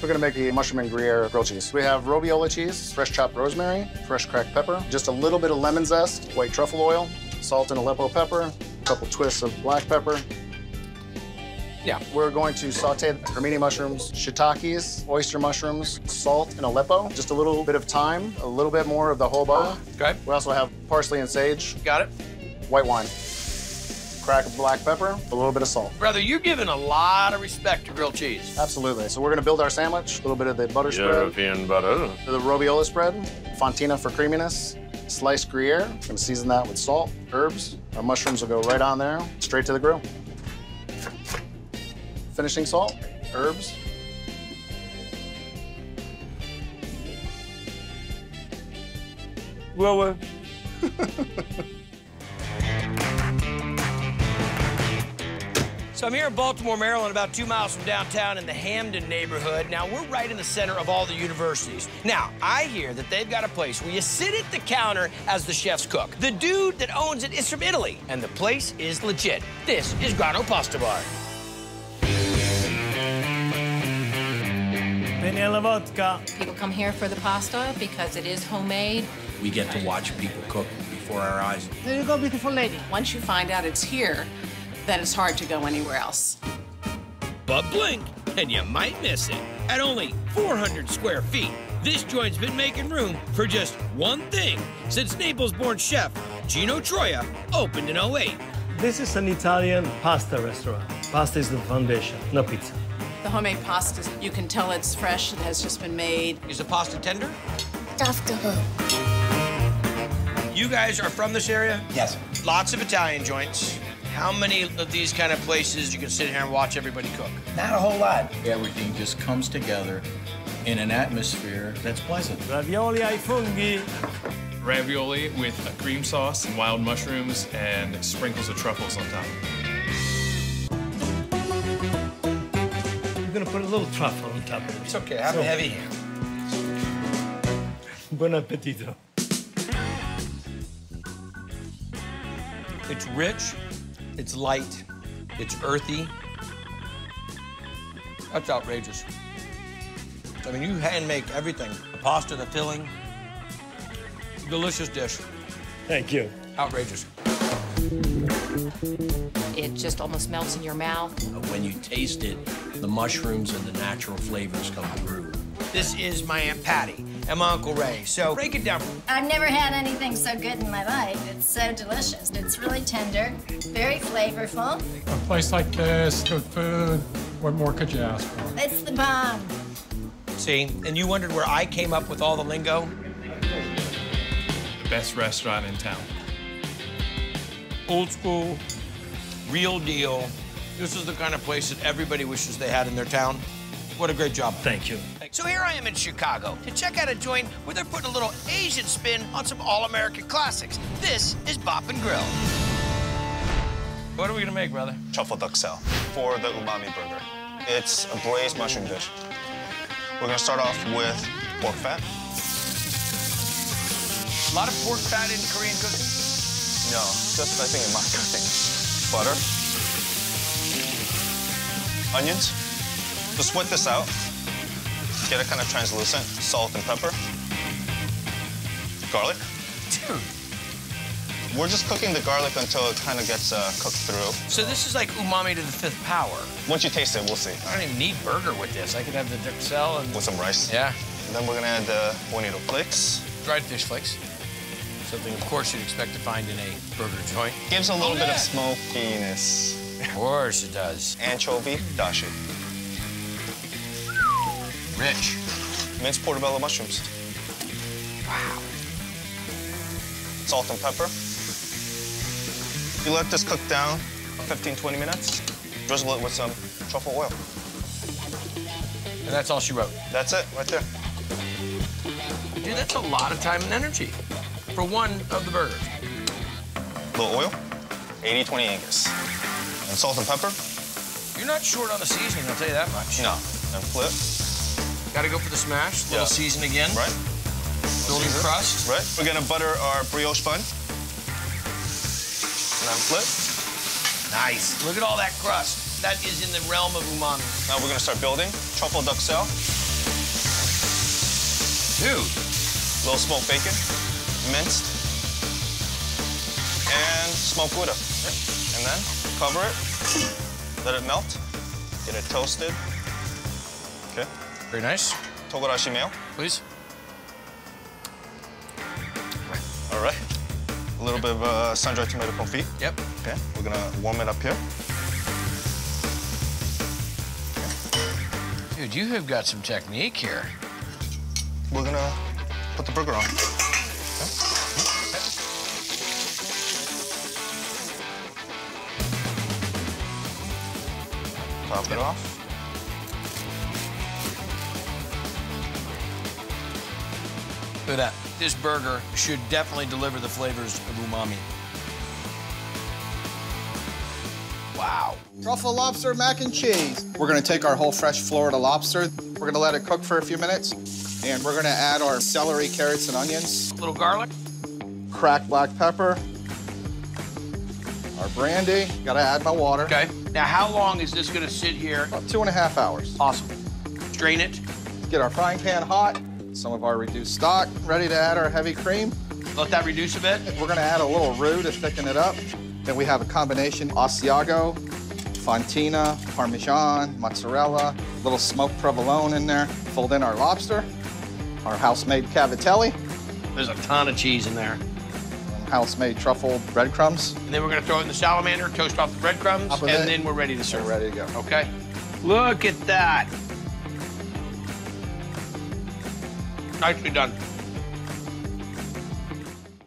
We're gonna make the mushroom and Gruyere grilled cheese. We have Ravioli cheese, fresh chopped rosemary, fresh cracked pepper, just a little bit of lemon zest, white truffle oil, salt and Aleppo pepper, a couple twists of black pepper. Yeah, we're going to saute cremini mushrooms, shiitakes, oyster mushrooms, salt, and Aleppo. Just a little bit of thyme, a little bit more of the jojoba. Okay. We also have parsley and sage. Got it. White wine. Crack of black pepper, a little bit of salt. Brother, you're giving a lot of respect to grilled cheese. Absolutely. So we're gonna build our sandwich, a little bit of the butter spread. European butter. The Ravioli spread, fontina for creaminess, sliced Gruyere. Gonna season that with salt, herbs. Our mushrooms will go right on there, straight to the grill. Finishing salt, herbs. Well, So I'm here in Baltimore, Maryland, about 2 miles from downtown in the Hamden neighborhood. Now, we're right in the center of all the universities. Now, I hear that they've got a place where you sit at the counter as the chef's cook. The dude that owns it is from Italy, and the place is legit. This is Grano Pasta Bar. Bene alla vodka. People come here for the pasta because it is homemade. We get to watch people cook before our eyes. There you go, beautiful lady. Once you find out it's here, then it's hard to go anywhere else. But blink, and you might miss it. At only 400 square feet, this joint's been making room for just one thing since Naples-born chef Gino Troia opened in '08. This is an Italian pasta restaurant. Pasta is the foundation, no pizza. The homemade pasta, you can tell it's fresh, it has just been made. Is the pasta tender? Truffle. You guys are from this area? Yes. Lots of Italian joints. How many of these kind of places you can sit here and watch everybody cook? Not a whole lot. Everything just comes together in an atmosphere that's pleasant. Ravioli ai funghi. Ravioli with a cream sauce and wild mushrooms and sprinkles of truffles on top. You're gonna put a little truffle on top of it. It's okay, have a heavy hand. Buon appetito. It's rich, it's light, it's earthy. That's outrageous. I mean, you hand make everything. The pasta, the filling. Delicious dish. Thank you. Outrageous. It just almost melts in your mouth. When you taste it, the mushrooms and the natural flavors come through. This is my Aunt Patty and my Uncle Ray. So break it down. I've never had anything so good in my life. It's so delicious. It's really tender, very flavorful. A place like this, good food, what more could you ask for? It's the bomb. See, and you wondered where I came up with all the lingo? The best restaurant in town. Old school, real deal. This is the kind of place that everybody wishes they had in their town. What a great job. Thank you. So here I am in Chicago to check out a joint where they're putting a little Asian spin on some all-American classics. This is Bop and Grill. What are we gonna make, brother? Truffle Duxelle for the umami burger. It's a braised mushroom dish. We're gonna start off with pork fat. A lot of pork fat in Korean cooking? No, just I think in my cooking. Butter. Onions. Just wet this out. Get it kind of translucent. Salt and pepper. Garlic. Dude. We're just cooking the garlic until it kind of gets cooked through. So this is like umami to the 5th power. Once you taste it, we'll see. I don't even need burger with this. I could have the Duxelle and... With some rice. Yeah. And then we're gonna add the bonito flakes. Dried fish flakes. Something, of course, you'd expect to find in a burger joint. Gives a little bit of smokiness. Of course it does. Anchovy dashi. Rich. Minced portobello mushrooms. Wow. Salt and pepper. You let this cook down 15, 20 minutes. Drizzle it with some truffle oil. And that's all she wrote? That's it, right there. Dude, that's a lot of time and energy for one of the burgers. A little oil, 80-20 Angus. And salt and pepper. You're not short on the seasoning, I'll tell you that much. No. And flip. Gotta go for the smash. Little season again. Right. Building crust. Right. We're gonna butter our brioche bun. And then flip. Nice. Look at all that crust. That is in the realm of umami. Now we're gonna start building. Truffle Duxelle. Dude. A little smoked bacon, minced, and smoked Gouda. And then cover it, let it melt, get it toasted. Okay. Very nice. Togarashi mayo. Please. All right. A little bit of sun-dried tomato confit. Yep. Okay. We're gonna warm it up here. Dude, you have got some technique here. We're gonna put the burger on. Okay. Top it off. Look at that. This burger should definitely deliver the flavors of umami. Wow. Truffle Lobster Mac and Cheese. We're gonna take our whole fresh Florida lobster. We're gonna let it cook for a few minutes. And we're gonna add our celery, carrots, and onions. A little garlic. Cracked black pepper. Our brandy. Gotta add my water. Okay. Now, how long is this gonna sit here? About 2.5 hours. Awesome. Strain it. Get our frying pan hot. Some of our reduced stock. Ready to add our heavy cream. Let that reduce a bit. We're gonna add a little roux to thicken it up. Then we have a combination Asiago, Fontina, Parmesan, mozzarella, a little smoked provolone in there. Fold in our lobster, our house-made cavatelli. There's a ton of cheese in there. And house-made truffle breadcrumbs. And then we're gonna throw it in the salamander, toast off the breadcrumbs, and then we're ready to serve. We're ready to go. Okay. Look at that. Nicely done.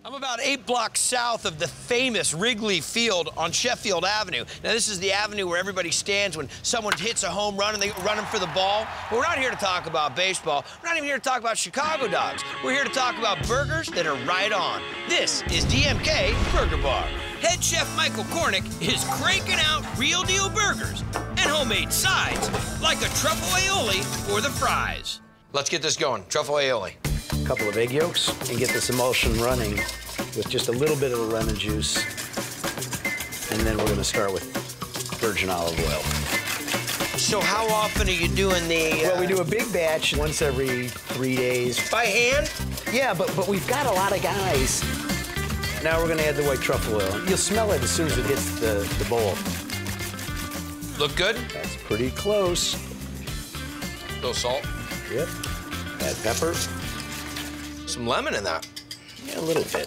I'm about 8 blocks south of the famous Wrigley Field on Sheffield Avenue. Now, this is the avenue where everybody stands when someone hits a home run and they run them for the ball. But we're not here to talk about baseball. We're not even here to talk about Chicago dogs. We're here to talk about burgers that are right on. This is DMK Burger Bar. Head chef Michael Cornick is cranking out real deal burgers and homemade sides like a truffle aioli or the fries. Let's get this going. Truffle aioli. A couple of egg yolks and get this emulsion running with just a little bit of the lemon juice. And then we're gonna start with virgin olive oil. So how often are you doing the... Well, we do a big batch once every 3 days. By hand? Yeah, but we've got a lot of guys. Now we're gonna add the white truffle oil. You'll smell it as soon as it hits the bowl. Look good? That's pretty close. A little salt. Yep. Add pepper. Some lemon in that. Yeah, a little bit.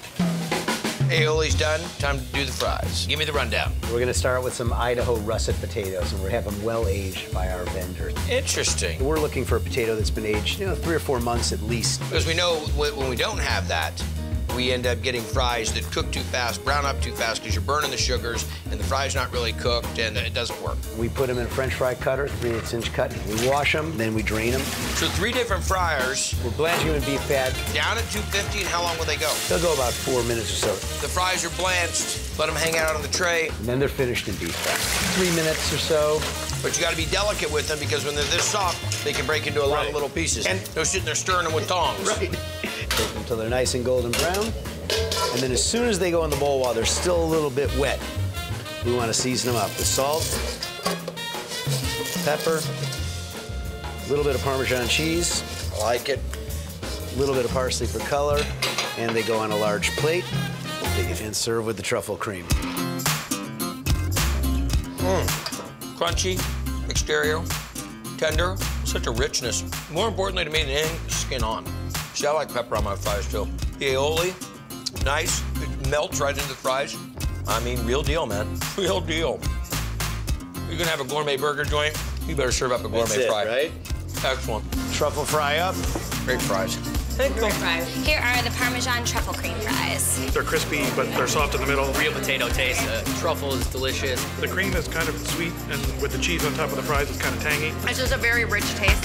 Aioli's done. Time to do the fries. Give me the rundown. We're gonna start with some Idaho russet potatoes, and we're having them well aged by our vendor. Interesting. We're looking for a potato that's been aged, 3 or 4 months at least. Because we know when we don't have that, we end up getting fries that cook too fast, brown up too fast, because you're burning the sugars, and the fry's not really cooked, and it doesn't work. We put them in a French fry cutter, 3/8 inch cut. We wash them, then we drain them. So 3 different fryers. We're blanching them in beef fat. Down at 250, and how long will they go? They'll go about 4 minutes or so. The fries are blanched. Let them hang out on the tray. And then they're finished in beef fat. 3 minutes or so. But you got to be delicate with them, because when they're this soft, they can break into a lot of little pieces. And no sitting there stirring them with tongs. Right. Take them until they're nice and golden brown. And then as soon as they go in the bowl while they're still a little bit wet, we want to season them up with salt, pepper, a little bit of Parmesan cheese. I like it. A little bit of parsley for color. And they go on a large plate and serve with the truffle cream. Crunchy, exterior, tender, such a richness. More importantly to me than anything, skin on. See, I like pepper on my fries too. The aioli, nice, it melts right into the fries. I mean, real deal, man, real deal. You're gonna have a gourmet burger joint, you better serve up a gourmet fry. Right? Excellent. Truffle fry up. Great fries. Great fries. Here are the Parmesan Truffle Cream fries. They're crispy, but they're soft in the middle. Real potato taste. Truffle is delicious. The cream is kind of sweet, and with the cheese on top of the fries, it's kind of tangy. It's just a very rich taste.